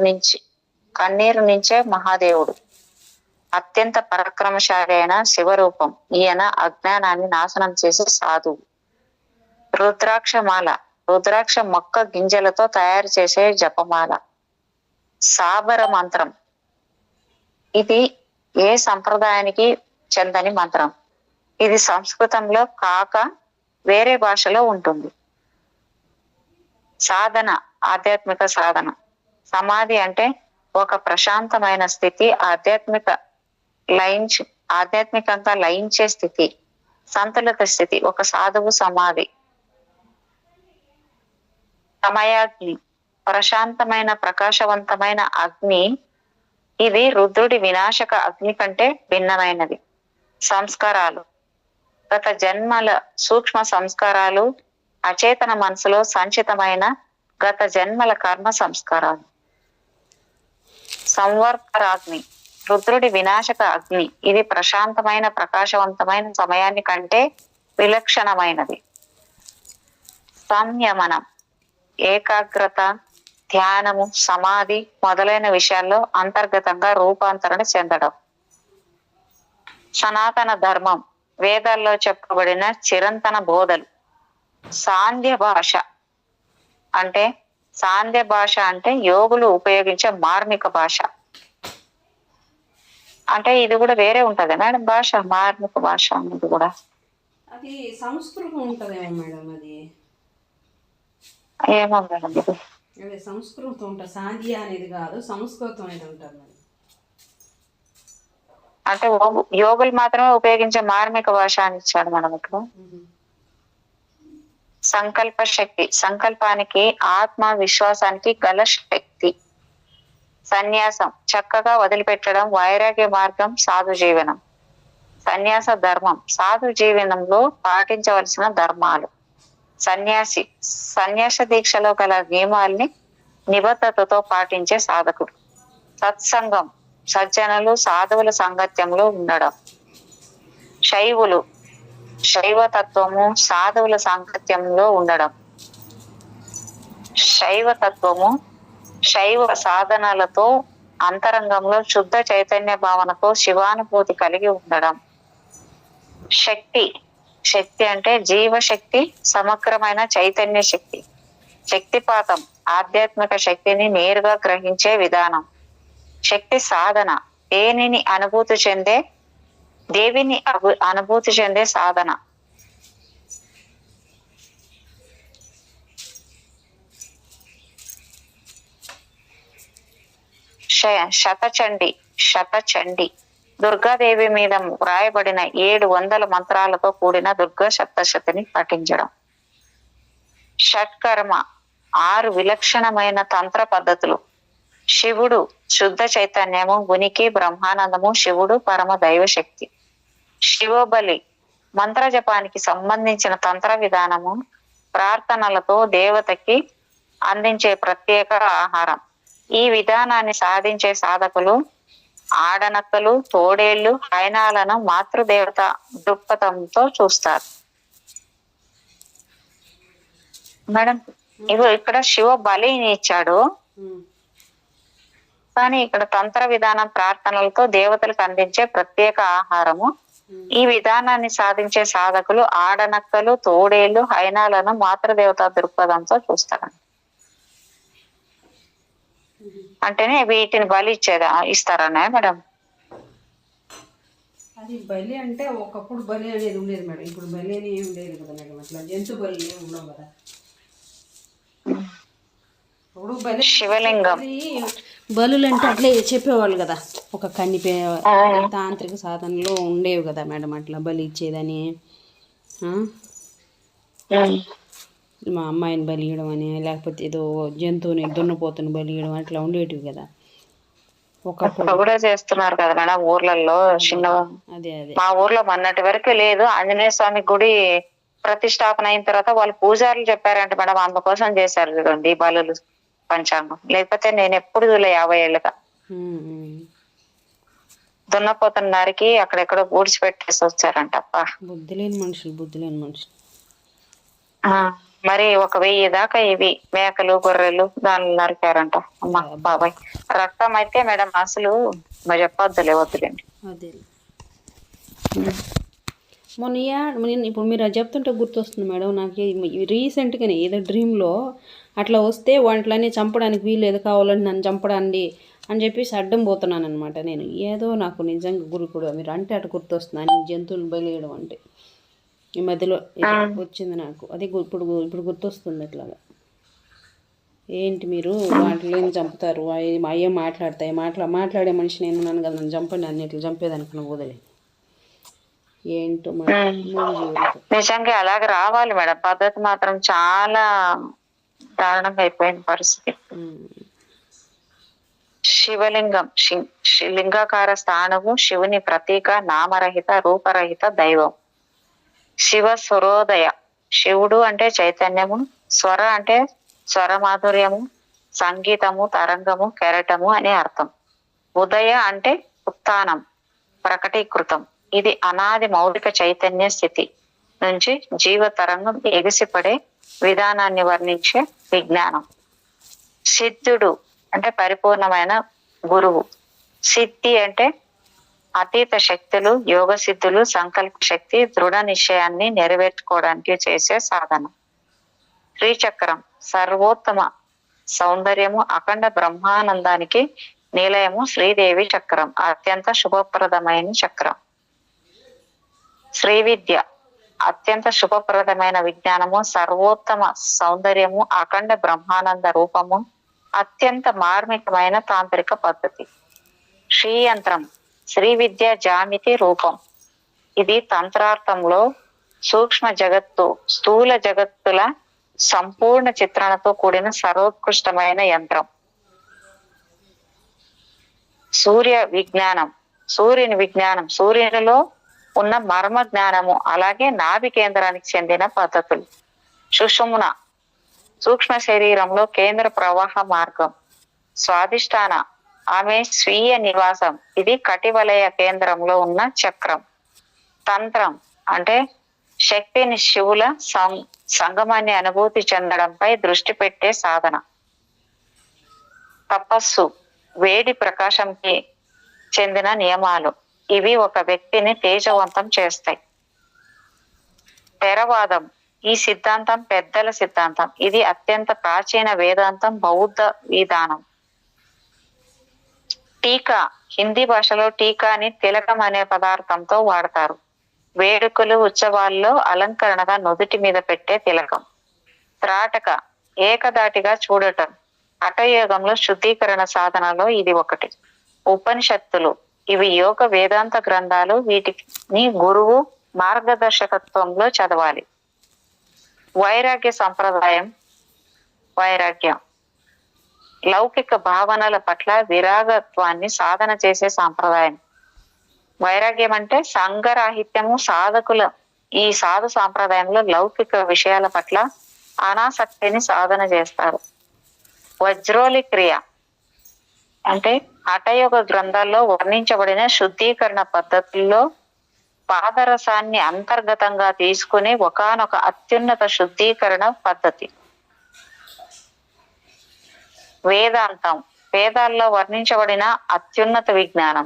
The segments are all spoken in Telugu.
నుంచి కన్నీరు నుంచే మహాదేవుడు. అత్యంత పరాక్రమశాలి అయిన శివరూపం. ఈయన అజ్ఞానాన్ని నాశనం చేసే సాధువు. రుద్రాక్షమాల, రుద్రాక్ష మొక్క గింజలతో తయారు చేసే జపమాల. సాబర మంత్రం, ఇది ఏ సంప్రదాయానికి చెందని మంత్రం. ఇది సంస్కృతంలో కాక వేరే భాషలో ఉంటుంది. సాధన, ఆధ్యాత్మిక సాధన. సమాధి అంటే ఒక ప్రశాంతమైన స్థితి, ఆధ్యాత్మికంగా లయించే స్థితి, సంతులిత స్థితి. ఒక సాధువు సమాధి. సమయాగ్ని, ప్రశాంతమైన ప్రకాశవంతమైన అగ్ని. ఇది రుద్రుడి వినాశక అగ్ని కంటే భిన్నమైనది. సంస్కారాలు, గత జన్మల సూక్ష్మ సంస్కారాలు, అచేతన మనసులో సంచితమైన గత జన్మల కర్మ సంస్కారాలు. సంవర్తరాగ్ని, రుద్రుడి వినాశక అగ్ని. ఇది ప్రశాంతమైన ప్రకాశవంతమైన సమయాన్ని కంటే విలక్షణమైనది. సంయమనం, ఏకాగ్రత, ధ్యానము, సమాధి మొదలైన విషయాల్లో అంతర్గతంగా రూపాంతరణ చెందడం. సనాతన ధర్మం, వేదాల్లో చెప్పబడిన చిరంతన బోధలు. సాంధ్య భాష అంటే యోగులు ఉపయోగించే మార్మిక భాష. అంటే ఇది కూడా వేరే ఉంటది మేడం భాష, మార్మిక భాష అనేది కూడా. అది సంస్కృతం ఉంటదేమో మేడం. అది ఏమో మేడం ఇది. అదే సంస్కృతం ఉంటుంది. సాంధ్య అనేది కాదు, సంస్కృతం అనేది ఉంటుంది. అంటే యోగులు మాత్రమే ఉపయోగించే మార్మిక భాష అని ఇచ్చాడు మనం ఇక్కడ. సంకల్ప శక్తి, సంకల్పానికి, ఆత్మ విశ్వాసానికి గల శక్తి. సన్యాసం, చక్కగా వదిలిపెట్టడం, వైరాగ్య మార్గం, సాధు జీవనం. సన్యాస ధర్మం, సాధు జీవనంలో పాటించవలసిన ధర్మాలు. సన్యాసి, సన్యాస దీక్షలో గల నియమాల్ని నిబద్ధతతో పాటించే సాధకుడు. సత్సంగం, సజ్జనులు సాధువుల సాంగత్యంలో ఉండడం. శైవులు, శైవతత్వము సాధువుల సాంగత్యంలో ఉండడం. శైవతత్వము శైవ సాధనలతో అంతరంగంలో శుద్ధ చైతన్య భావనతో శివానుభూతి కలిగి ఉండడం. శక్తి, శక్తి అంటే జీవశక్తి, సమగ్రమైన చైతన్య శక్తి. శక్తిపాతం, ఆధ్యాత్మిక శక్తిని నేరుగా గ్రహించే విధానం. శక్తి సాధన, దేవిని అనుభూతి చెందే సాధన. శతచండి, దుర్గాదేవి మీద వ్రాయబడిన 700 మంత్రాలతో కూడిన దుర్గా సప్తశతిని పఠించడం. షట్కర్మ, 6 విలక్షణమైన తంత్ర పద్ధతులు. శివుడు శుద్ధ చైతన్యము, ఉనికి, బ్రహ్మానందము. శివుడు పరమ దైవశక్తి. శివబలి, మంత్ర జపానికి సంబంధించిన తంత్ర విధానము. ప్రార్థనలతో దేవతకి అందించే ప్రత్యేక ఆహారం. ఈ విధానాన్ని సాధించే సాధకులు ఆడనక్కలు, తోడేళ్లు, హైనాలను మాతృదేవత దృక్పథంతో చూస్తారు. మేడం ఇక్కడ శివ బలిని ఇచ్చాడు, కానీ ఇక్కడ తంత్ర విధానం ప్రార్థనలతో దేవతలకు అందించే ప్రత్యేక ఆహారము. ఈ విధానాన్ని సాధించే సాధకులు ఆడనక్కలు, తోడేళ్లు, హైనాలను మాతృదేవత దృక్పథంతో చూస్తారు. అంటేనే వీటిని బలి ఇస్తారనే మేడం. అది బలి అంటే ఒకప్పుడు బలి అనేది ఉండేది మేడం, ఇప్పుడు బలి అని ఏం లేదు కదా మేడం. అట్లా జంతు బలి ఏమి ఉండవు కదా. ఇప్పుడు బలి, శివలింగం, బలులు అంటే అట్లే చెప్పేవాళ్ళు కదా, ఒక తాంత్రిక సాధనలో ఉండేవి కదా మేడం. అట్లా బలి ఇచ్చేదని, మా అమ్మాయిని బలి ఇవ్వడం అని, లేకపోతే ఏదో జంతువుని దున్నపోతుని బలి ఇవ్వడం అట్లా ఉండేటివి కదా ఒకప్పుడు. కూడా చేస్తున్నారు కదా మేడం ఊర్లలో. చిన్న అదే మా ఊర్లో మొన్నటి వరకు లేదు. ఆంజనేయ స్వామి గుడి ప్రతిష్టాపన అయిన తర్వాత వాళ్ళు పూజారులు చెప్పారంట మేడం, అందుకోసం చేశారు చూడండి బలులు, పంచాంగం. లేకపోతే నేను ఎప్పుడు చూడలే 50 ఏళ్ళుగా. దున్నపోతున్నరికి అక్కడెక్కడో పూడ్చిపెట్టేసి వచ్చారంట. బుద్ధి లేని మనుషులు. మరి 1000 దాకా ఇవి మేకలు గొర్రెలు దాన్ని నరికారంట. అమ్మా బాబాయ్, రక్తం అయితే మేడం అసలు మరి చెప్పొద్దులే, వద్దులేండి. అదే ఇప్పుడు మీరు అది చెప్తుంటే గుర్తొస్తుంది మేడం నాకు. రీసెంట్గానే ఏదో డ్రీమ్లో అట్లా వస్తే వాటిని చంపడానికి వీలేదు, కావాలని నన్ను చంపడానికి అని చెప్పేసి అడ్డం పోతున్నాను అనమాట. నేను ఏదో నాకు నిజంగా కూడా మీరు అంటే అటు గుర్తొస్తున్నాను, జంతువులు బలియడం అంటే ఈ మధ్యలో వచ్చింది నాకు. అది ఇప్పుడు గుర్తొస్తుంది అట్లాగా. ఏంటి మీరు వాటిని చంపుతారు, అయ్యే మాట్లాడతాయి, మాట్లాడే మనిషి నేను ఉన్నాను కదా, నన్ను చంపండి అన్ని ఇట్లా చంపేదానికి వదిలే ఏంటో నిజంగా అలాగే రావాలి మేడం. పద్ధతి మాత్రం చాలా దారుణంగా అయిపోయిన పరిస్థితి. శివలింగం లింగాకార స్థానము, శివుని ప్రతీక, నామరహిత రూపరహిత దైవం. శివ స్వరోదయ, శివుడు అంటే చైతన్యము, స్వర అంటే స్వర మాధుర్యము, సంగీతము, తరంగము, కెరటము అని అర్థం. ఉదయ అంటే ఉత్థానం, ప్రకటీకృతం. ఇది అనాది మౌలిక చైతన్య స్థితి నుంచి జీవ తరంగం ఎగిసిపడే విధానాన్ని వర్ణించే విజ్ఞానం. సిద్ధుడు అంటే పరిపూర్ణమైన గురువు. సిద్ధి అంటే అతీత శక్తులు, యోగ సిద్ధులు, సంకల్ప శక్తి, దృఢ నిశ్చయాన్ని నెరవేర్చుకోవడానికి చేసే సాధన. శ్రీచక్రం సర్వోత్తమ సౌందర్యము, అఖండ బ్రహ్మానందానికి నిలయము. శ్రీదేవి చక్రం అత్యంత శుభప్రదమైన చక్రం. శ్రీ విద్య అత్యంత శుభప్రదమైన విజ్ఞానము, సర్వోత్తమ సౌందర్యము, అఖండ బ్రహ్మానంద రూపము, అత్యంత మార్మికమైన తాంత్రిక పద్ధతి. శ్రీయంత్రం శ్రీ విద్య జామితి రూపం. ఇది తంత్రార్థంలో సూక్ష్మ జగత్తు, స్థూల జగత్తుల సంపూర్ణ చిత్రణతో కూడిన సర్వోత్కృష్టమైన యంత్రం. సూర్య విజ్ఞానం, సూర్యుని విజ్ఞానం, సూర్యునిలో ఉన్న మర్మ జ్ఞానము, అలాగే నాభి కేంద్రానికి చెందిన పద్ధతులు. సుషుమ్న సూక్ష్మ శరీరంలో కేంద్ర ప్రవాహ మార్గం. స్వాదిష్టాన ఆమె స్వీయ నివాసం, ఇది కటివలయ కేంద్రంలో ఉన్న చక్రం. తంత్రం అంటే శక్తిని శివుల సంగమాన్ని అనుభూతి చెందడంపై దృష్టి పెట్టే సాధన. తపస్సు వేడి ప్రకాశంకి చెందిన నియమాలు, ఇవి ఒక వ్యక్తిని తేజవంతం చేస్తాయి. థెరవాదం ఈ సిద్ధాంతం పెద్దల సిద్ధాంతం, ఇది అత్యంత ప్రాచీన వేదాంతం, బౌద్ధ విధానం. టీకా హిందీ భాషలో టీకాని తిలకం అనే పదార్థంతో వాడతారు. వేడుకలు ఉత్సవాల్లో అలంకరణగా నుదుటి మీద పెట్టే తిలకం. త్రాటక ఏకదాటిగా చూడటం, హఠయోగంలో శుద్ధీకరణ సాధనలో ఇది ఒకటి. ఉపనిషత్తులు ఇవి యోగ వేదాంత గ్రంథాలు, వీటిని గురువు మార్గదర్శకత్వంలో చదవాలి. వైరాగ్య సంప్రదాయం వైరాగ్యం లౌకిక భావనల పట్ల విరాగత్వాన్ని సాధన చేసే సాంప్రదాయం. వైరాగ్యం అంటే సంఘరాహిత్యము. సాధకుల ఈ సాధు సాంప్రదాయంలో లౌకిక విషయాల పట్ల అనాసక్తిని సాధన చేస్తారు. వజ్రోలి క్రియ అంటే హఠయోగ గ్రంథాల్లో వర్ణించబడిన శుద్ధీకరణ పద్ధతుల్లో పాదరసాన్ని అంతర్గతంగా తీసుకుని ఒకానొక అత్యున్నత శుద్ధీకరణ పద్ధతి. వేదాంతం వేదాల్లో వర్ణించబడిన అత్యున్నత విజ్ఞానం,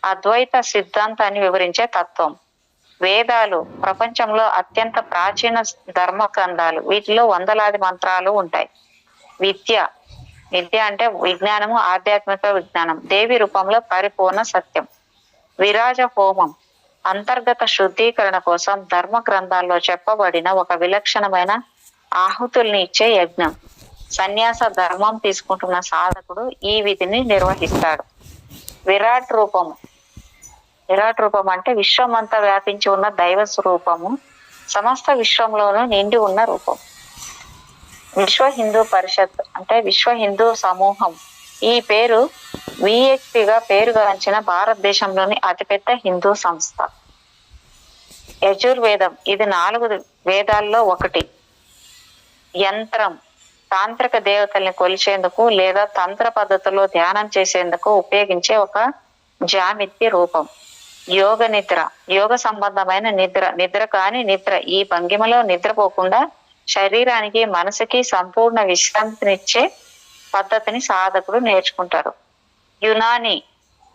అద్వైత సిద్ధాంతాన్ని వివరించే తత్వం. వేదాలు ప్రపంచంలో అత్యంత ప్రాచీన ధర్మ గ్రంథాలు, వీటిలో వందలాది మంత్రాలు ఉంటాయి. విద్య విద్య అంటే విజ్ఞానము, ఆధ్యాత్మిక విజ్ఞానం, దేవి రూపంలో పరిపూర్ణ సత్యం. విరాజ హోమం అంతర్గత శుద్ధీకరణ కోసం ధర్మ గ్రంథాల్లో చెప్పబడిన ఒక విలక్షణమైన ఆహుతుల్ని ఇచ్చే యజ్ఞం. సన్యాస ధర్మం తీసుకుంటున్న సాధకుడు ఈ విధిని నిర్వహిస్తాడు. విరాట్ రూపము విరాట్ రూపం అంటే విశ్వమంతా వ్యాపించి ఉన్న దైవ స్వరూపము, సమస్త విశ్వంలోనూ నిండి ఉన్న రూపం. విశ్వ హిందూ పరిషత్ అంటే విశ్వ హిందూ సమూహం. ఈ పేరు విఎక్పిగా పేరుగాంచిన భారతదేశంలోని అతిపెద్ద హిందూ సంస్థ. యజుర్వేదం ఇది 4 వేదాల్లో ఒకటి. యంత్రం తాంత్రిక దేవతల్ని కొలిచేందుకు లేదా తంత్ర పద్ధతిలో ధ్యానం చేసేందుకు ఉపయోగించే ఒక జామితి రూపం. యోగ నిద్ర యోగ సంబంధమైన నిద్ర, నిద్ర కాని నిద్ర. ఈ భంగిమలో నిద్రపోకుండా శరీరానికి మనసుకి సంపూర్ణ విశ్రాంతినిచ్చే పద్ధతిని సాధకుడు నేర్చుకుంటారు. యునాని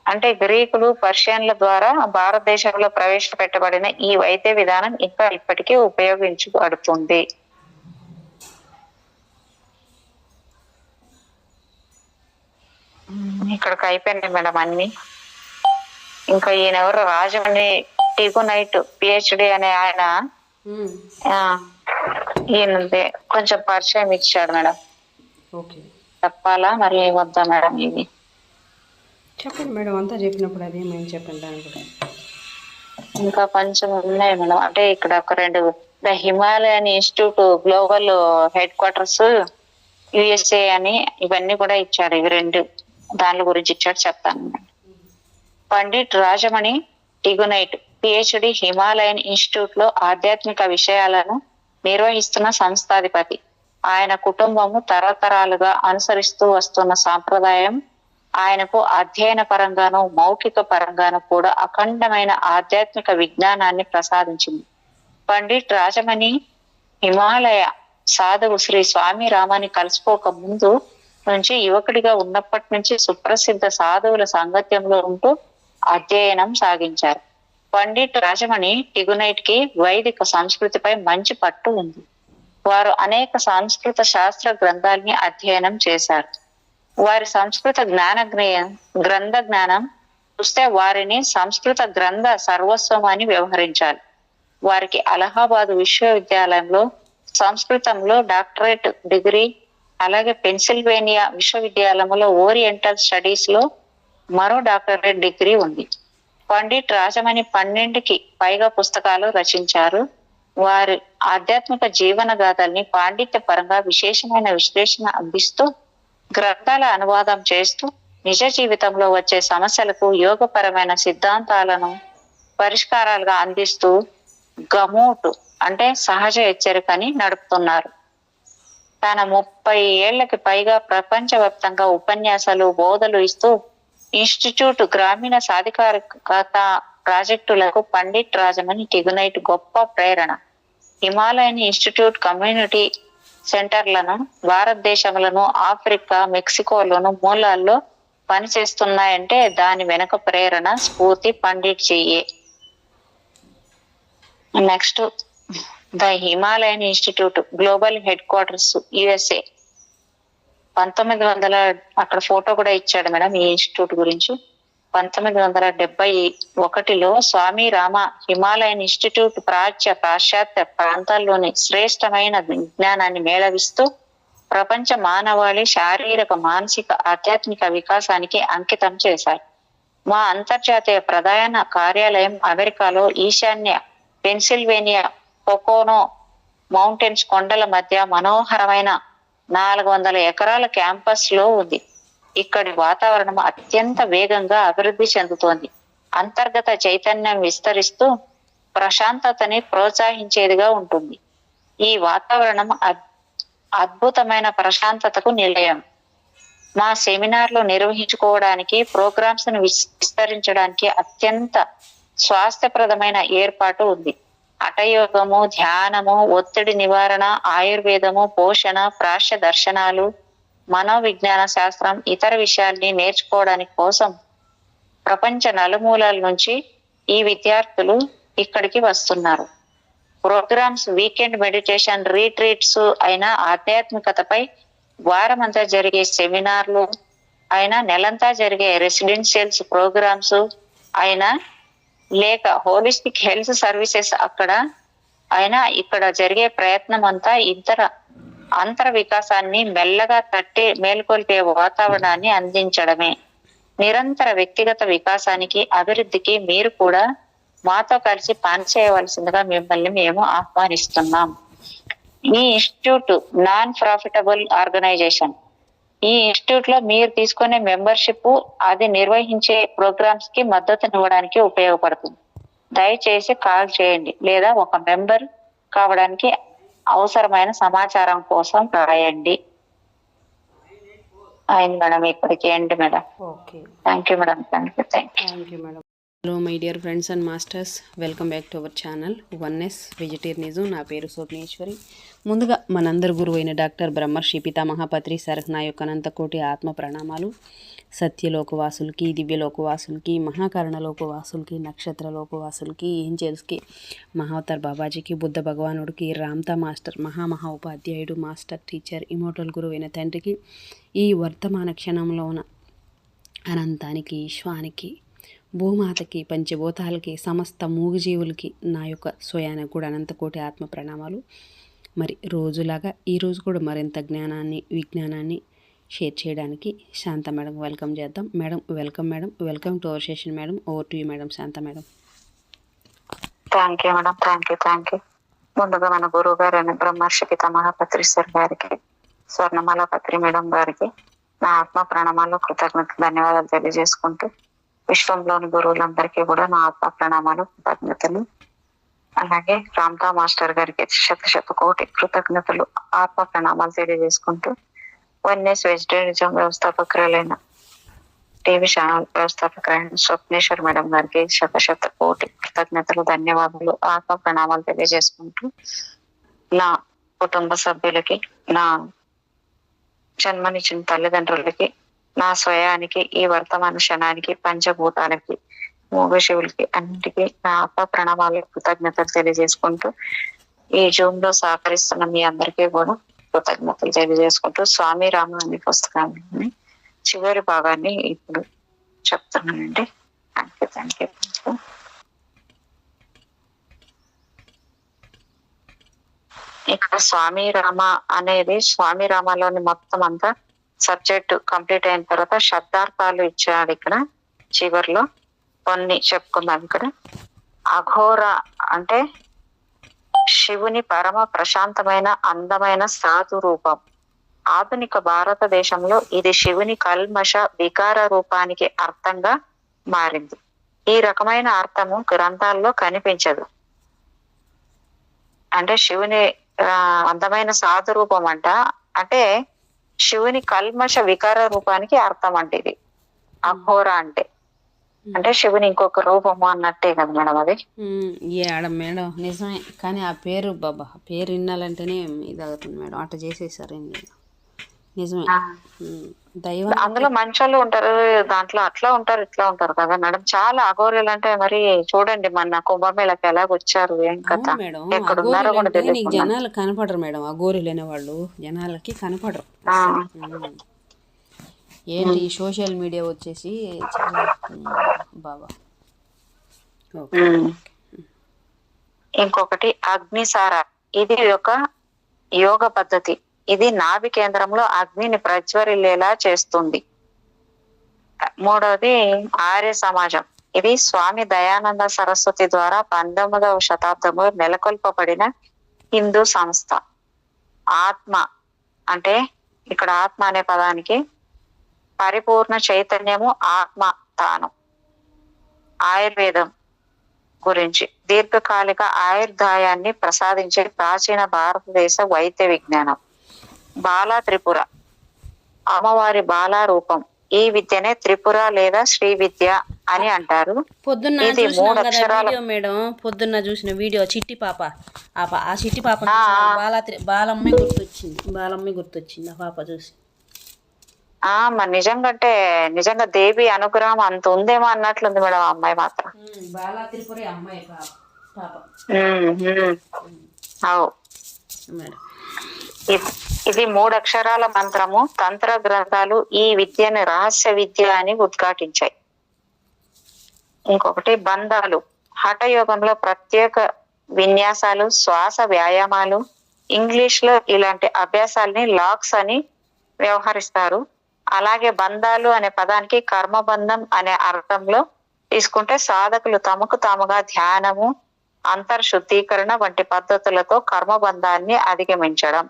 అంటే గ్రీకులు, పర్షియన్ల ద్వారా భారతదేశంలో ప్రవేశపెట్టబడిన ఈ వైద్య విధానం ఇంకా ఇప్పటికీ ఉపయోగించబడుతుంది. ఇక్కడికి అయిపోయినాయి మేడం అన్ని. ఇంకా ఈయన ఎవరు, రాజమణి టిగునైట్ పిహెచ్డి అనే ఆయన, ఈయనది కొంచెం పరిచయం ఇచ్చాడు మేడం. చెప్పాలా మరి వద్దా మేడం? ఇది చెప్పండి మేడం, అంతా చెప్పినప్పుడు అదేమైంది చెప్పండి. దాని కూడా ఇంకా కొంచెం ఉన్నాయి మేడం. అంటే ఇక్కడ ఒక రెండు, the Himalayan institute global headquarters USA అని ఇవన్నీ కూడా ఇచ్చాడు. ఇవి రెండు దాని గురించి ఇచ్చాడు, చెప్తాను madam. Pandit Rajamani Tigunait PhD Himalayan institute లో ఆధ్యాత్మిక విషయాలను నిర్వహిస్తున్న సంస్థాధిపతి. ఆయన కుటుంబము తరతరాలుగా అనుసరిస్తూ వస్తున్న సాంప్రదాయం ఆయనకు అధ్యయన పరంగాను మౌఖిక పరంగాను కూడా అఖండమైన ఆధ్యాత్మిక విజ్ఞానాన్ని ప్రసాదించింది. పండిట్ రాజమణి హిమాలయ సాధువు శ్రీ స్వామి రామాని కలుసుకోక ముందు నుంచి యువకుడిగా ఉన్నప్పటి నుంచి సుప్రసిద్ధ సాధువుల సాంగత్యంలో ఉంటూ అధ్యయనం సాగించారు. పండిట్ రాజమణి టిగునైట్ కి వైదిక సంస్కృతిపై మంచి పట్టు ఉంది. వారు అనేక సంస్కృత శాస్త్ర గ్రంథాలని అధ్యయనం చేశారు. వారి సంస్కృత గ్రంథ జ్ఞానం చూస్తే వారిని సంస్కృత గ్రంథ సర్వస్వం అని వ్యవహరించాలి. వారికి అలహాబాద్ విశ్వవిద్యాలయంలో సంస్కృతంలో డాక్టరేట్ డిగ్రీ, అలాగే పెన్సిల్వేనియా విశ్వవిద్యాలయంలో ఓరియంటల్ స్టడీస్ లో మరో డాక్టరేట్ డిగ్రీ ఉంది. పండిట్ రాజమణి 12కి పైగా పుస్తకాలు రచించారు. వారి ఆధ్యాత్మిక జీవన గాథల్ని పాండిత్య పరంగా విశేషమైన విశ్లేషణ అందిస్తూ, గ్రంథాల అనువాదం చేస్తూ, నిజ జీవితంలో వచ్చే సమస్యలకు యోగపరమైన సిద్ధాంతాలను పరిష్కారాలుగా అందిస్తూ గమూట్ అంటే సహజ హెచ్చరికని నడుపుతున్నారు. తన 30 ఏళ్లకి పైగా ప్రపంచవ్యాప్తంగా ఉపన్యాసాలు, బోధలు ఇస్తూ ఇన్స్టిట్యూట్ గ్రామీణ సాధికారికత ప్రాజెక్టులకు పండిట్ రాజమణి టిగునైట్ గొప్ప ప్రేరణ. హిమాలయన్ ఇన్స్టిట్యూట్ కమ్యూనిటీ సెంటర్లను భారతదేశంలోను, ఆఫ్రికా, మెక్సికోలోను మూలాల్లో పనిచేస్తున్నాయంటే దాని వెనుక ప్రేరణ, స్ఫూర్తి పండిట్ జీయే. Next, the Himalayan institute global headquarters USA 1900, అక్కడ ఫోటో కూడా ఇచ్చాడు మేడం ఈ ఇన్స్టిట్యూట్ గురించి. 1971లో స్వామి రామ హిమాలయన్ ఇన్స్టిట్యూట్ పాశ్చాత్య ప్రాంతాల్లోని శ్రేష్టమైన విజ్ఞానాన్ని మేళవిస్తూ ప్రపంచ మానవాళి శారీరక, మానసిక, ఆధ్యాత్మిక వికాసానికి అంకితం చేశారు. మా అంతర్జాతీయ ప్రధాన కార్యాలయం అమెరికాలో ఈశాన్య పెన్సిల్వేనియా పొకోనో మౌంటైన్స్ కొండల మధ్య మనోహరమైన 400 ఎకరాల క్యాంపస్ లో ఉంది. ఇక్కడి వాతావరణం అత్యంత వేగంగా అభివృద్ధి చెందుతోంది. అంతర్గత చైతన్యం విస్తరిస్తూ ప్రశాంతతని ప్రోత్సహించేదిగా ఉంటుంది. ఈ వాతావరణం అద్భుతమైన ప్రశాంతతకు నిలయం. మా సెమినార్లు నిర్వహించుకోవడానికి, ప్రోగ్రామ్స్ ను విస్తరించడానికి అత్యంత స్వాస్థ్యప్రదమైన ఏర్పాటు ఉంది. హఠయోగము, ధ్యానము, ఒత్తిడి నివారణ, ఆయుర్వేదము, పోషణ, ప్రాశ్య దర్శనాలు, మనోవిజ్ఞాన శాస్త్రం, ఇతర విషయాల్ని నేర్చుకోవడానికి కోసం ప్రపంచ నలుమూలల నుంచి ఈ విద్యార్థులు ఇక్కడికి వస్తున్నారు. ప్రోగ్రామ్స్ వీకెండ్ మెడిటేషన్ రీట్రీట్స్ అయినా, ఆధ్యాత్మికతపై వారమంతా జరిగే సెమినార్లు అయినా, నెలంతా జరిగే రెసిడెన్షియల్స్ ప్రోగ్రామ్స్ అయినా, లేక హోలిస్టిక్ హెల్త్ సర్వీసెస్ అక్కడ అయినా, ఇక్కడ జరిగే ప్రయత్నం అంతా అంతర వికాసాన్ని మెల్లగా తట్టి మేల్కొల్పే వాతావరణాన్ని అందించడమే. నిరంతర వ్యక్తిగత వికాసానికి, అభివృద్ధికి మీరు కూడా మాతో కలిసి పనిచేయవలసిందిగా మిమ్మల్ని మేము ఆహ్వానిస్తున్నాం. ఈ ఇన్స్టిట్యూట్ నాన్ ప్రాఫిటబుల్ ఆర్గనైజేషన్. ఈ ఇన్స్టిట్యూట్ లో మీరు తీసుకునే మెంబర్షిప్ అది నిర్వహించే ప్రోగ్రామ్స్ కి మద్దతునివ్వడానికి ఉపయోగపడుతుంది. దయచేసి కాల్ చేయండి లేదా ఒక మెంబర్ కావడానికి అవసరమైన సమాచారం కోసం రాయండి. అయింది మేడం, ఇక్కడికి ఏంటి madam. Okay, thank you madam. Thank you madam. Hello my dear friends and masters, welcome back to our channel oneness vegetarianism. నా పేరు స్వప్నేశ్వరి. ముందుగా మనందరి గురువు అయిన డాక్టర్ బ్రహ్మర్షి పితామహ పత్రి సరహ్ నా యొక్క అనంతకోటి ఆత్మ ప్రణామాలు. సత్యలోకవాసులకి, దివ్యలోకవాసులకి, మహాకరణలోకవాసులకి, నక్షత్రలోకవాసులకి, ఏంజల్స్కి, మహావతార్ బాబాజీకి, బుద్ధ భగవానుడికి, రామ్తా మాస్టర్, మహా ఉపాధ్యాయుడు, మాస్టర్ టీచర్, ఇమోటల్ గురువు అయిన తండ్రికి, ఈ వర్తమాన క్షణంలో ఉన్న అనంతానికి, ఈశ్వానికి, భూమాతకి, పంచభూతాలకి, సమస్త మూగజీవులకి నా యొక్క స్వయానికి కూడా అనంతకోటి ఆత్మ ప్రణామాలు. మరి రోజులాగా ఈరోజు కూడా మరింత జ్ఞానాన్ని, విజ్ఞానాన్ని షేర్ చేయడానికి శాంత మేడం వెల్కమ్ చేద్దాం. Madam welcome. Madam welcome to our session. Madam over to you madam. Shanta madam. Thank you madam. Thank you. ముందుగా మన గురువు గారు బ్రహ్మర్షి పితామహ పత్రి సార్ గారికి, స్వర్ణమాల పత్రి మేడం గారికి నా ఆత్మ ప్రణామాలు, కృతజ్ఞత, ధన్యవాదాలు తెలియజేసుకుంటూ, విశ్వంలోని గురువులందరికీ కూడా నా ఆత్మ ప్రణామాలు, కృతజ్ఞతలు. అలాగే రామ్తా మాస్టర్ గారికి శత కోటి కృతజ్ఞతలు, ఆత్మ ప్రణామాలు తెలియజేసుకుంటూ, వన్నెస్ వెజిటేరియనిజం వ్యవస్థాపకురాలైన టీవీ ఛానల్ వ్యవస్థాపకులైన స్వప్నేశ్వర్ మేడం గారికి శత కోటి కృతజ్ఞతలు, ధన్యవాదాలు, ఆత్మ ప్రణామాలు తెలియజేసుకుంటూ, నా కుటుంబ సభ్యులకి, నా జన్మనిచ్చిన తల్లిదండ్రులకి, నా స్వయానికి, ఈ వర్తమాన క్షణానికి, పంచభూతాలకి, మూగశివులకి అన్నిటికీ నా ఆత్మ ప్రణామాలు, కృతజ్ఞతలు తెలియజేసుకుంటూ, ఈ జూమ్ లో సహకరిస్తున్న మీ అందరికీ కూడా కృతజ్ఞతలు తెలియజేసుకుంటూ, స్వామి రామ అనే పుస్తకాన్ని చివరి భాగాన్ని ఇప్పుడు చెప్తున్నానండి. Thank you. ఇక్కడ స్వామి రామ అనేది, స్వామి రామలోని మొత్తం అంతా సబ్జెక్ట్ కంప్లీట్ అయిన తర్వాత శబ్దార్థాలు ఇచ్చాడు. ఇక్కడ చివరిలో కొన్ని చెప్పుకుందాం. ఇక్కడ అఘోర అంటే శివుని పరమ ప్రశాంతమైన అందమైన సాధు రూపం. ఆధునిక భారతదేశంలో ఇది శివుని కల్మష వికార రూపానికి అర్థంగా మారింది. ఈ రకమైన అర్థము గ్రంథాల్లో కనిపించదు. అంటే శివుని అందమైన సాధు రూపం అంటే శివుని కల్మష వికార రూపానికి అర్థం అంటే ఇది అఘోర అంటే శివుని ఇంకొక రూపము అన్నట్టే కదా మేడం అది. మేడం నిజమే, కానీ ఆ పేరు బాబా పేరు వినాలంటేనే ఇది అవుతుంది మేడం. అట్లా చేసేసారు. నిజమే. దైవం అందులో మనుషులు ఉంటారు, దాంట్లో అట్లా ఉంటారు, ఇట్లా ఉంటారు కదా మేడం. చాలా అఘోరులు అంటే మరి చూడండి, మన కుంభమేళకి ఎలాగొచ్చారు, ఏం కథ, ఎక్కడ ఉన్నారో కూడా తెలియదు. జనాలు కనపడరు మేడం. అఘోరులు అనే వాళ్ళు జనాలకి కనపడరు. ఏంటి సోషల్ మీడియా వచ్చేసి చాలా బాబా. ఇంకొకటి అగ్నిసార. ఇది ఒక యోగ పద్ధతి. ఇది నాభి కేంద్రంలో అగ్నిని ప్రజ్వరిల్లేలా చేస్తుంది. మూడవది ఆర్య సమాజం. ఇది స్వామి దయానంద సరస్వతి ద్వారా 19వ శతాబ్దంలో నెలకొల్పబడిన హిందూ సంస్థ. ఆత్మ అంటే ఇక్కడ ఆత్మ అనే పదానికి పరిపూర్ణ చైతన్యము, ఆత్మ తాను. ఆయుర్వేదం గురించి దీర్ఘకాలిక ఆయుర్దాయాన్ని ప్రసాదించే ప్రాచీన భారతదేశ వైద్య విజ్ఞానం. బాలా త్రిపుర, అమ్మవారి బాలా రూపం. ఈ విద్యనే త్రిపుర లేదా శ్రీ విద్య అని అంటారు. ఇది 3 అక్షరాల. మేడం పొద్దున్న చూసిన వీడియో చిట్టి పాప, ఆ చిట్టి పాప బాలమ్మే గుర్తొచ్చింది ఆ పాప చూసి. మరి నిజంగా దేవి అనుగ్రహం అంత ఉందేమో అన్నట్లుంది మేడం. అమ్మాయి మాత్రం బాలా త్రిపుర అమ్మాయి పాప. ఇది 3 అక్షరాల మంత్రము. తంత్ర గ్రంథాలు ఈ విద్యను రహస్య విద్య అని ఉద్ఘాటించాయి. ఇంకొకటి బంధాలు. హఠయోగంలో ప్రత్యేక విన్యాసాలు, శ్వాస వ్యాయామాలు. ఇంగ్లీష్ లో ఇలాంటి అభ్యాసాలని లాక్స్ అని వ్యవహరిస్తారు. అలాగే బంధాలు అనే పదానికి కర్మబంధం అనే అర్థంలో తీసుకుంటే సాధకులు తమకు తాముగా ధ్యానము, అంతర్శుద్ధీకరణ వంటి పద్ధతులతో కర్మబంధాన్ని అధిగమించడం.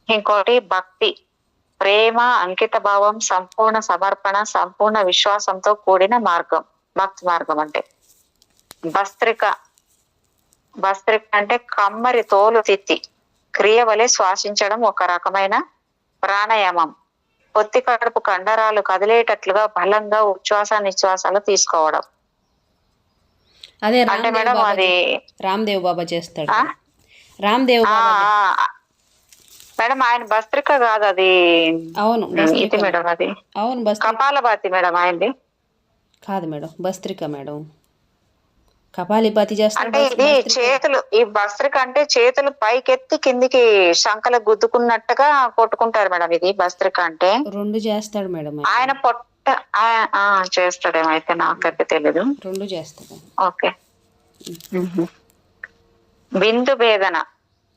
ఇంకోటి భక్తి. ప్రేమ, అంకిత భావం, సంపూర్ణ సమర్పణ, సంపూర్ణ విశ్వాసంతో కూడిన మార్గం భక్తి మార్గం. అంటే భస్త్రిక అంటే కమ్మరి తోలు తిత్తి క్రియ వలె శ్వాసించడం ఒక రకమైన ప్రాణాయామం. పొత్తి కడుపు కండరాలు కదిలేటట్లుగా బలంగా ఉచ్ఛ్వాస నిశ్వాసాలు తీసుకోవడం. అదే అంటే మేడం అది రామ్దేవ్ బాబా చేస్తాడు. ఆ? రామ్దేవ్ ఆ, బాబా ఆ, మేడం ఆయన భస్త్రిక కాదు అది. అవును ఇది భస్త్రిక. మేడం అది అవును భస్త్రిక కపాలభాతి మేడం ఆయనది. కాదు మేడం, భస్త్రిక మేడం. కపాలిపాతి చేస్తారు, అంటే ఇది చేతులు, ఈ భస్త్రిక అంటే చేతులు పైకెత్తి కిందికి శంకలు గుద్దుకున్నట్టుగా కొట్టుకుంటారు మేడం. ఇది భస్త్రిక అంటే 2 చేస్తాడు మేడం. ఆయన పొట్ట చేస్తాడేమో, అయితే నాకైతే తెలీదు. 2 చేస్తాడు. ఓకే. బిందు భేదన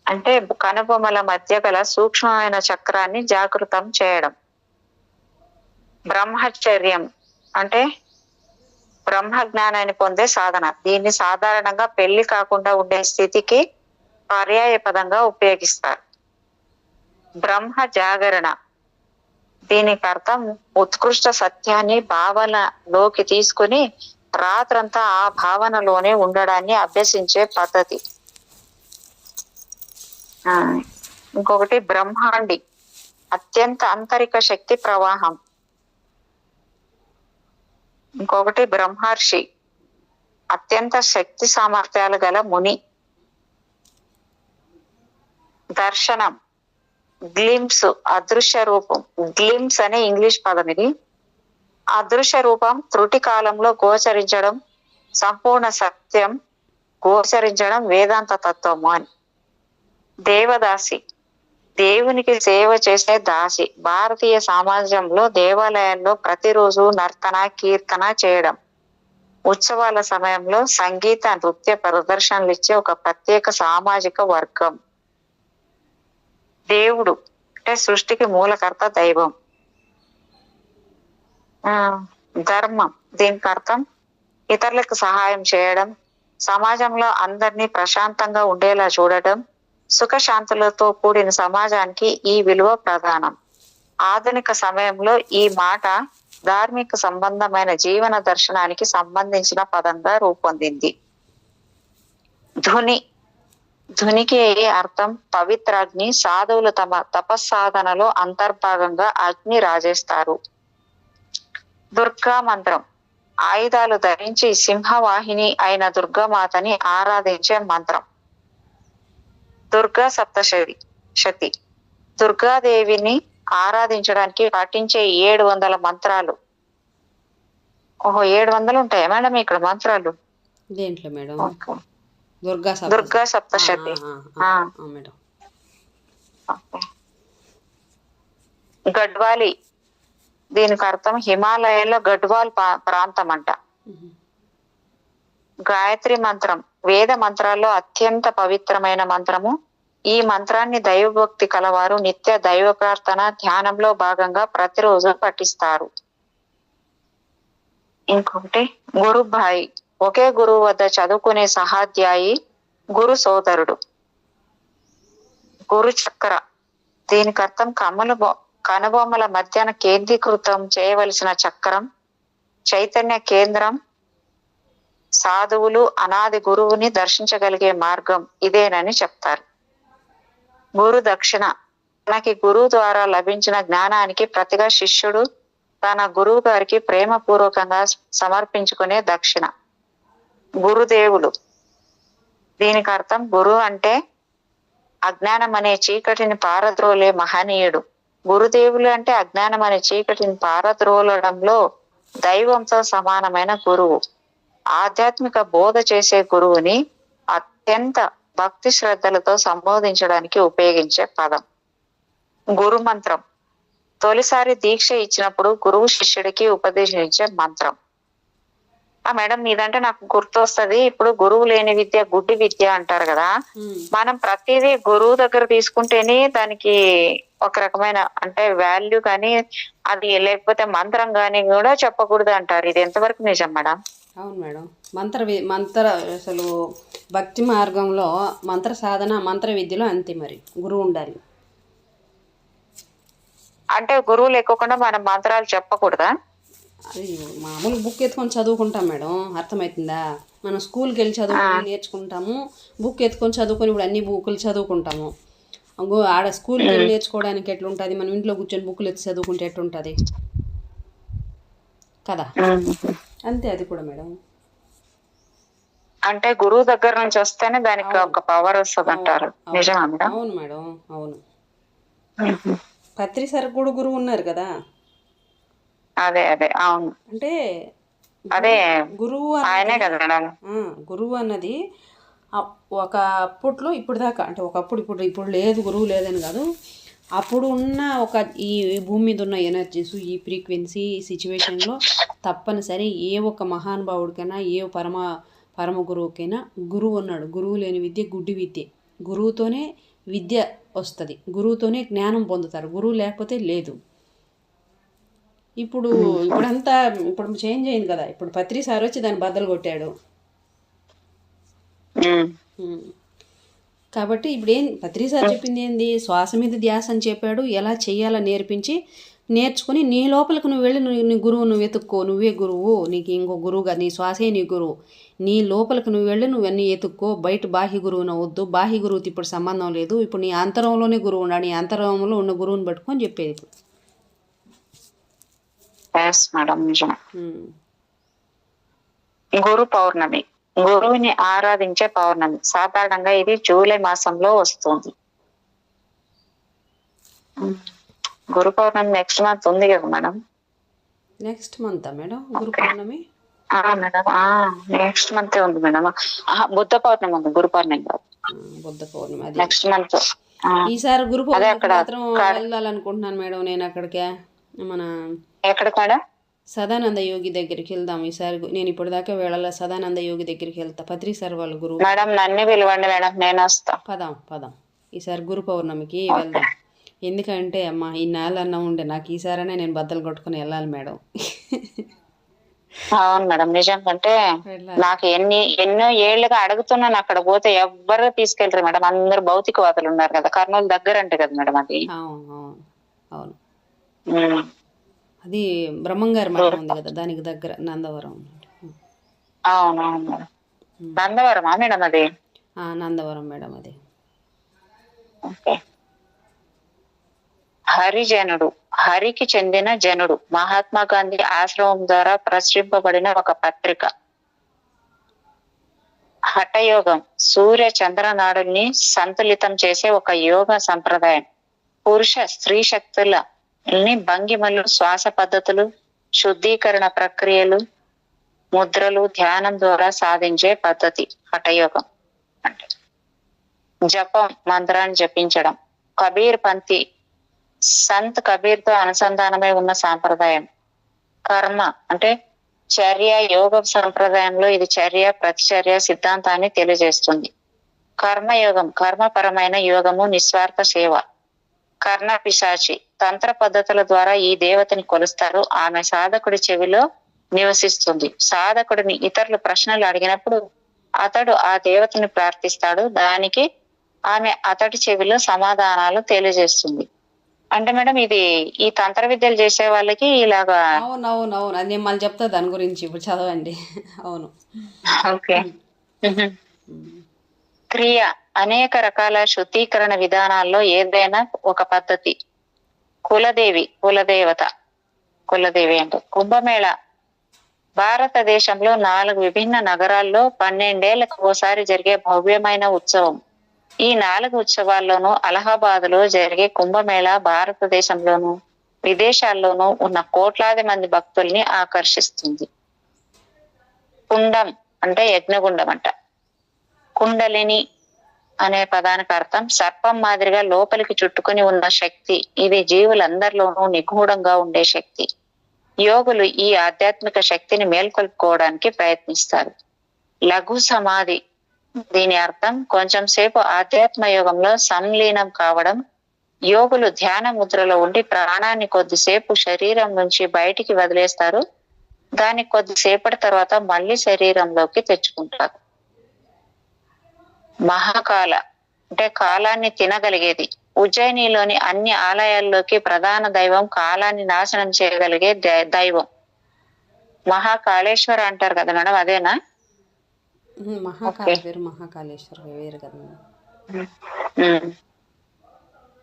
అంటే కనుబొమ్మల మధ్య గల సూక్ష్మమైన చక్రాన్ని జాగృతం చేయడం. బ్రహ్మచర్యం అంటే బ్రహ్మ జ్ఞానాన్ని పొందే సాధన. దీన్ని సాధారణంగా పెళ్లి కాకుండా ఉండే స్థితికి పర్యాయ పదంగా ఉపయోగిస్తారు. బ్రహ్మ జాగరణ, దీనికి అర్థం ఉత్కృష్ట సత్యాన్ని భావనలోకి తీసుకుని రాత్రంతా ఆ భావనలోనే ఉండడాన్ని అభ్యసించే పద్ధతి. ఇంకొకటి బ్రహ్మాండి, అత్యంత ఆంతరిక శక్తి ప్రవాహం. ఇంకొకటి బ్రహ్మర్షి, అత్యంత శక్తి సామర్థ్యాలు గల ముని. దర్శనం, గ్లింప్స్, అదృశ్య రూపం. గ్లింప్స్ అనే ఇంగ్లీష్ పదం ఇది. అదృశ్య రూపం త్రుటి కాలంలో గోచరించడం, సంపూర్ణ సత్యం గోచరించడం వేదాంత తత్వము అని. దేవదాసి, దేవునికి సేవ చేసే దాసి. భారతీయ సమాజంలో దేవాలయాల్లో ప్రతిరోజు నర్తన కీర్తన చేయడం, ఉత్సవాల సమయంలో సంగీత నృత్య ప్రదర్శనలు ఇచ్చే ఒక ప్రత్యేక సామాజిక వర్గం. దేవుడు అంటే సృష్టికి మూలకర్త, దైవం. ధర్మం, దీనికి అర్థం ఇతరులకు సహాయం చేయడం, సమాజంలో అందరినీ ప్రశాంతంగా ఉండేలా చూడటం, సుఖశాంతులతో కూడిన సమాజానికి ఈ విలువ ప్రధానం. ఆధునిక సమయంలో ఈ మాట ధార్మిక సంబంధమైన జీవన దర్శనానికి సంబంధించిన పదంగా రూపొందింది. ధుని, ధునికి అర్థం పవిత్రాగ్ని. సాధువులు తమ తపస్సాధనలో అంతర్భాగంగా అగ్ని రాజేస్తారు. దుర్గా మంత్రం, ఆయుధాలు ధరించి సింహవాహిని అయిన దుర్గామాతని ఆరాధించే మంత్రం. దుర్గా సప్తశతి, దుర్గాదేవిని ఆరాధించడానికి పఠించే 700 మంత్రాలు. 700 ఉంటాయా మేడం ఇక్కడ మంత్రాలు? దేంట్లో మేడం? దుర్గా సప్తశతి. మేడం. గడ్వాలి, దీనికి అర్థం హిమాలయాల్లో గడ్వాల్ ప్రాంతం అంట. గాయత్రి మంత్రం, వేద మంత్రాల్లో అత్యంత పవిత్రమైన మంత్రము. ఈ మంత్రాన్ని దైవభక్తి కలవారు నిత్య దైవ ప్రార్థన ధ్యానంలో భాగంగా ప్రతిరోజు పఠిస్తారు. ఇంకొకటి గురుభాయి, ఒకే గురువు వద్ద చదువుకునే సహాధ్యాయి, గురు సోదరుడు. గురు చక్ర, దీనికి అర్థం కనుబొమ్మల మధ్యన కేంద్రీకృతం చేయవలసిన చక్రం, చైతన్య కేంద్రం. సాధువులు అనాది గురువుని దర్శించగలిగే మార్గం ఇదేనని చెప్తారు. గురు దక్షిణ, తనకి గురువు ద్వారా లభించిన జ్ఞానానికి ప్రతిగా శిష్యుడు తన గురువు గారికి ప్రేమపూర్వకంగా సమర్పించుకునే దక్షిణ. గురుదేవులు, దీనికి అర్థం గురువు అంటే అజ్ఞానం అనే చీకటిని పారద్రోలే మహనీయుడు. గురుదేవులు అంటే అజ్ఞానం అనే చీకటిని పారద్రోలడంలో దైవంతో సమానమైన గురువు. ఆధ్యాత్మిక బోధ చేసే గురువుని అత్యంత భక్తి శ్రద్ధలతో సంబోధించడానికి ఉపయోగించే పదం. గురు మంత్రం, తొలిసారి దీక్ష ఇచ్చినప్పుడు గురువు శిష్యుడికి ఉపదేశించే మంత్రం. మేడం ఇదంటే నాకు గుర్తొస్తుంది, ఇప్పుడు గురువు లేని విద్య గుడ్డి విద్య అంటారు కదా. మనం ప్రతిదీ గురువు దగ్గర తీసుకుంటేనే దానికి ఒక రకమైన అంటే వాల్యూ కానీ అది లేకపోతే మంత్రం కానీ కూడా చెప్పకూడదు అంటారు. ఇది ఎంతవరకు నిజం మేడం? అవును మేడం. మంత్ర అసలు భక్తి మార్గంలో మంత్ర సాధన మంత్ర విద్యలో అంతే, మరి గురువు ఉండాలి. అంటే గురువు లేకోకుండా మనం మంత్రాలు చెప్పకూడదా? అది మామూలు బుక్ ఎత్తుకొని చదువుకుంటాం మేడం, అర్థమవుతుందా? మనం స్కూల్కి వెళ్ళి చదువుకొని నేర్చుకుంటాము, బుక్ ఎత్తుకొని చదువుకొని ఇప్పుడు అన్ని బుక్కులు చదువుకుంటాము. ఆడ స్కూల్కి వెళ్ళి నేర్చుకోవడానికి ఎట్లుంటుంది, మనం ఇంట్లో కూర్చొని బుక్కులు ఎత్తి చదువుకుంటే ఎట్లుంటుంది కదా. అంతే అది కూడా మేడం. అంటే గురువు దగ్గర నుంచి వస్తేనే దానికి ఒక పవర్ వస్తుంది అంటారు, నిజమా మేడం? అవును మేడం, అవును. పత్రి సార్ కూడా గురువు ఉన్నారు కదా. అదే అదే అవును, అంటే అదే గురువు ఆయనే కదా మేడం. గురువు అన్నది ఒక అప్పట్లో ఇప్పుడు దాకా, అంటే ఒకప్పుడు ఇప్పుడు లేదు గురువు లేదని కాదు, అప్పుడు ఉన్న ఒక ఈ భూమి మీద ఉన్న ఎనర్జీస్, ఈ ఫ్రీక్వెన్సీ సిచ్యువేషన్లో తప్పనిసరి ఏ ఒక్క మహానుభావుడికైనా, ఏ పరమ గురువుకైనా గురువు ఉన్నాడు. గురువు లేని విద్య గుడ్డి విద్య. గురువుతోనే విద్య వస్తుంది, గురువుతోనే జ్ఞానం పొందుతారు, గురువు లేకపోతే లేదు. ఇప్పుడంతా ఇప్పుడు చేంజ్ అయింది కదా. ఇప్పుడు పత్రి సార్ వచ్చి దాన్ని బద్దలు కొట్టాడు. కాబట్టి ఇప్పుడు పత్రి సార్ చెప్పింది ఏంది, శ్వాస మీద ధ్యాస అని చెప్పాడు. ఎలా చేయాలో నేర్చుకుని నీ లోపలికి నువ్వు వెళ్ళి నీ గురువు నువ్వు వెతుక్కో. నువ్వే గురువు, నీకు ఇంకో గురువుగా నీ శ్వాసే నీ గురువు. నీ లోపలికి నువ్వు వెళ్ళి నువ్వన్నీ ఎతుక్కో. బయట బాహ్య గురువున వద్దు, బాహ్య గురువుతో ఇప్పుడు సంబంధం లేదు. ఇప్పుడు నీ అంతరంలోనే గురువు ఉన్నాడు, నీ అంతరంలో ఉన్న గురువుని పట్టుకొని చెప్పేది ఇప్పుడు. మేడం నిజం. గురు పౌర్ణమి, గురువుని ఆరాధించే పౌర్ణమి. సాధారణంగా ఇది జూలై మాసంలో వస్తుంది. గురు పౌర్ణమి నెక్స్ట్ మంత్ ఉంది కదా మేడం? నెక్స్ట్ మంత్ మేడం గురు పౌర్ణమి? మేడం నెక్స్ట్ మంత్ ఉంది మేడం. బుద్ధ పౌర్ణమి ఉంది, గురు పౌర్ణమి కాదు. బుద్ధ పౌర్ణమి నెక్స్ట్ మంత్. ఈసారి గురు పౌర్ణమి మాత్రం వెళ్ళాలనుకుంటున్నాను మేడం నేను అక్కడికే. మన ఎక్కడికి మేడం? సదానంద యోగి దగ్గరికి వెళ్దాం ఈసారి. నేను ఇప్పుడు దాకా వెళ్ళాల, సదానంద యోగి దగ్గరికి వెళ్తా. పత్రి సార్ వాళ్ళ గురువు. మేడం నన్ను పిలవండి మేడం, నేను వస్తా. పదాం ఈసారి గురు పౌర్ణమికి వెళ్దాం. ఎందుకంటే అమ్మా ఈ నెలన్నా ఉండే నాకు ఈసారైనా నేను బద్దలు కొట్టుకుని వెళ్ళాలి మేడం. అవును మేడం, నిజంకంటే నాకు ఎన్నో ఏళ్ళుగా అడుగుతున్నాను. అక్కడ పోతే ఎవ్వరు తీసుకెళ్తారు మేడం, అందరు భౌతికవాదులు ఉన్నారు కదా. కర్నూలు దగ్గర అంటే కదా మేడం అది. అవును అది బ్రహ్మంగారి మఠం ఉంది కదా, దానికి దగ్గర నందవరం. అవునవును మేడం, నందవరమా మేడం అది? నందవరం మేడం అది. ఓకే. హరిజనుడు, హరికి చెందిన జనుడు, మహాత్మా గాంధీ ఆశ్రమం ద్వారా ప్రచురింపబడిన ఒక పత్రిక. హఠయోగం, సూర్య చంద్ర నాడుల్ని సంతులితం చేసే ఒక యోగ సంప్రదాయం. పురుష స్త్రీ శక్తులని భంగిమలు, శ్వాస పద్ధతులు, శుద్ధీకరణ ప్రక్రియలు, ముద్రలు, ధ్యానం ద్వారా సాధించే పద్ధతి హఠయోగం అంటే. జపం, మంత్రాన్ని జపించడం. కబీర్ పంథీ, సంత్ కబీర్ తో అనుసంధానమై ఉన్న సాంప్రదాయం. కర్మ అంటే చర్య, యోగ సంప్రదాయంలో ఇది చర్య ప్రతిచర్య సిద్ధాంతాన్ని తెలియజేస్తుంది. కర్మయోగం, కర్మపరమైన యోగము, నిస్వార్థ సేవ. కర్ణ పిశాచి, తంత్ర పద్ధతుల ద్వారా ఈ దేవతని కొలుస్తారు. ఆమె సాధకుడి చెవిలో నివసిస్తుంది. సాధకుడిని ఇతరులు ప్రశ్నలు అడిగినప్పుడు అతడు ఆ దేవతని ప్రార్థిస్తాడు. దానికి ఆమె అతడి చెవిలో సమాధానాలు తెలియజేస్తుంది. అంటే మేడం ఇది ఈ తంత్ర విద్యలు చేసే వాళ్ళకి ఇలాగా. అవును అది నేను మళ్ళీ చెప్తా దాని గురించి, ఇప్పుడు చదవండి. అవును. ఓకే. క్రియ, అనేక రకాల శుద్ధీకరణ విధానాల్లో ఏదైనా ఒక పద్ధతి. కులదేవి, కులదేవి అంటే కుంభమేళ. భారతదేశంలో 4 విభిన్న నగరాల్లో 12 ఏళ్లకు ఓసారి జరిగే భవ్యమైన ఉత్సవం. ఈ 4 ఉత్సవాల్లోనూ అలహాబాద్ లో జరిగే కుంభమేళ భారతదేశంలోనూ విదేశాల్లోనూ ఉన్న కోట్లాది మంది భక్తుల్ని ఆకర్షిస్తుంది. కుండం అంటే యజ్ఞగుండం అంట. కుండలిని అనే పదానికి అర్థం సర్పం మాదిరిగా లోపలికి చుట్టుకుని ఉన్న శక్తి. ఇది జీవులందరిలోనూ నిగూఢంగా ఉండే శక్తి. యోగులు ఈ ఆధ్యాత్మిక శక్తిని మేల్కొల్పుకోవడానికి ప్రయత్నిస్తారు. లఘు సమాధి, దీని అర్థం కొంచెం సేపు ఆధ్యాత్మ యోగంలో సంలీనం కావడం. యోగులు ధ్యాన ముద్రలో ఉండి ప్రాణాన్ని కొద్దిసేపు శరీరం నుంచి బయటికి వదిలేస్తారు. దాన్ని కొద్దిసేపటి తర్వాత మళ్ళీ శరీరంలోకి తెచ్చుకుంటారు. మహాకాల అంటే కాలాన్ని తినగలిగేది. ఉజ్జయినిలోని అన్ని ఆలయాల్లోకి ప్రధాన దైవం కాలాన్ని నాశనం చేయగలిగే దైవం. మహాకాళేశ్వర అంటారు కదా మేడం, అదేనా? మహాకాళేశ్వర వేరు కదా.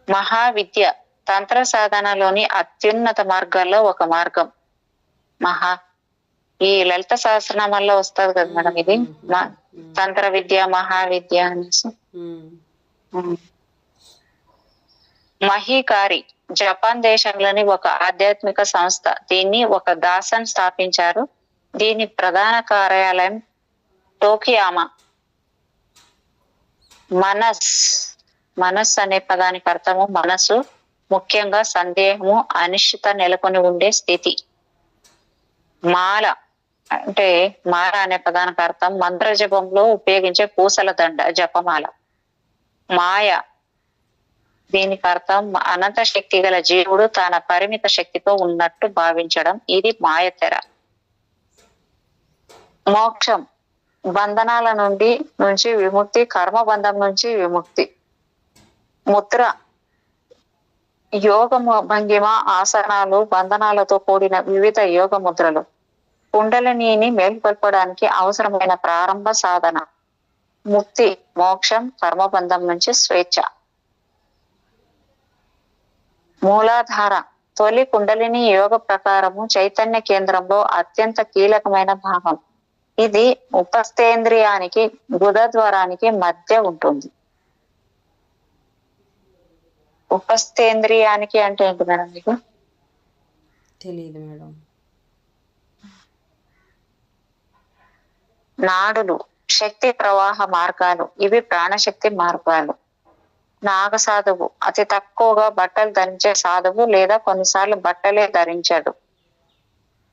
మహావిద్య తంత్ర సాధనలోని అత్యున్నత మార్గాల్లో ఒక మార్గం. మహా ఈ లలిత సహస్రనామాల్లో వస్తుంది కదా మేడం ఇది తంత్ర విద్య మహావిద్య అనేసి. మహీకారి జపాన్ దేశంలోని ఒక ఆధ్యాత్మిక సంస్థ దీన్ని ఒక దాసన్ స్థాపించారు. దీని ప్రధాన కార్యాలయం టోకియామా. మనస్ అనే పదానికి అర్థము మనసు, ముఖ్యంగా సందేహము, అనిశ్చిత నెలకొని ఉండే స్థితి. మాల అంటే మాల అనే పదానికి అర్థం మంత్ర జపంలో ఉపయోగించే పూసల దండ జపమాల. మాయ దీనికి అర్థం అనంత శక్తి గల జీవుడు తన పరిమిత శక్తితో ఉన్నట్టు భావించడం. ఇది మాయ తెర. మోక్షం బంధనాల నుంచి విముక్తి, కర్మబంధం నుంచి విముక్తి. ముద్ర యోగ భంగిమ, ఆసనాలు, బంధనాలతో కూడిన వివిధ యోగ ముద్రలు. కుండలినిని మేల్కొల్పడానికి అవసరమైన ప్రారంభ సాధన. ముక్తి మోక్షం, కర్మబంధం నుంచి స్వేచ్ఛ. మూలాధార తొలి కుండలిని యోగ ప్రకారము చైతన్య కేంద్రంలో అత్యంత కీలకమైన భాగం. ఇది ఉపస్థేంద్రియానికి గుదద్వారానికి మధ్య ఉంటుంది. ఉపస్థేంద్రియానికి అంటే ఏంటి మేడం మీకు తెలియదు మేడం. నాడులు శక్తి ప్రవాహ మార్గాలు. ఇవి ప్రాణశక్తి మార్గాలు. నాగ సాధువు అతి తక్కువగా బట్టలు ధరించే సాధువు, లేదా కొన్నిసార్లు బట్టలే ధరించాడు.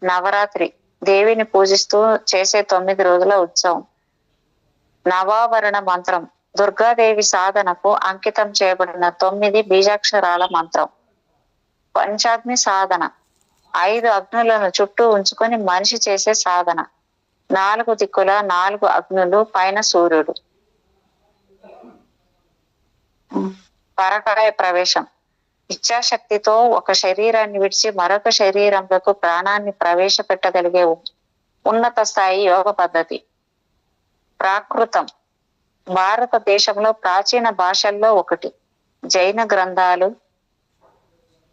నవరాత్రి దేవిని పూజిస్తూ చేసే 9 రోజుల ఉత్సవం. నవావరణ మంత్రం దుర్గాదేవి సాధనకు అంకితం చేయబడిన 9 బీజాక్షరాల మంత్రం. పంచాగ్ని సాధన 5 అగ్నులను చుట్టూ ఉంచుకొని మనిషి చేసే సాధన. 4 దిక్కుల 4 అగ్నులు, పైన సూర్యుడు. పరకాయ ప్రవేశం ఇచ్ఛాశక్తితో ఒక శరీరాన్ని విడిచి మరొక శరీరంలోకి ప్రాణాన్ని ప్రవేశపెట్టగలిగే ఉన్నత స్థాయి యోగ పద్ధతి. ప్రాకృతం భారతదేశంలో ప్రాచీన భాషల్లో ఒకటి. జైన గ్రంథాలు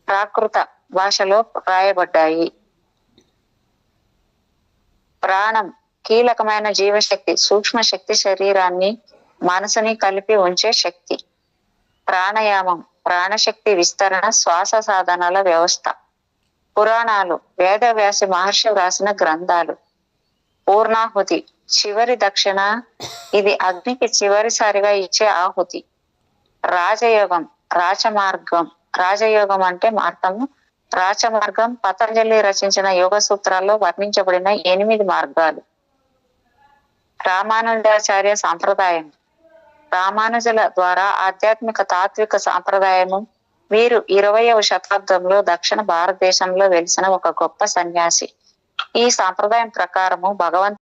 ప్రాకృత భాషలో రాయబడ్డాయి. ప్రాణం కీలకమైన జీవశక్తి, సూక్ష్మ శక్తి, శరీరాన్ని మనసుని కలిపి ఉంచే శక్తి. ప్రాణాయామం ప్రాణశక్తి విస్తరణ, శ్వాస సాధనాల వ్యవస్థ. పురాణాలు వేదవ్యాసి మహర్షి వ్రాసిన గ్రంథాలు. పూర్ణాహుతి చివరి దక్షిణ, ఇది అగ్నికి చివరిసారిగా ఇచ్చే ఆహుతి. రాజయోగం రాజయోగం అంటే అర్థము రాచమార్గం పతంజలి రచించిన యోగ సూత్రాల్లో వర్ణించబడిన 8 మార్గాలు. రామానుజాచార్య సాంప్రదాయం రామానుజుల ద్వారా ఆధ్యాత్మిక తాత్విక సాంప్రదాయము. వీరు 20వ శతాబ్దంలో దక్షిణ భారతదేశంలో వెలిసిన ఒక గొప్ప సన్యాసి. ఈ సాంప్రదాయం ప్రకారము భగవంతుడు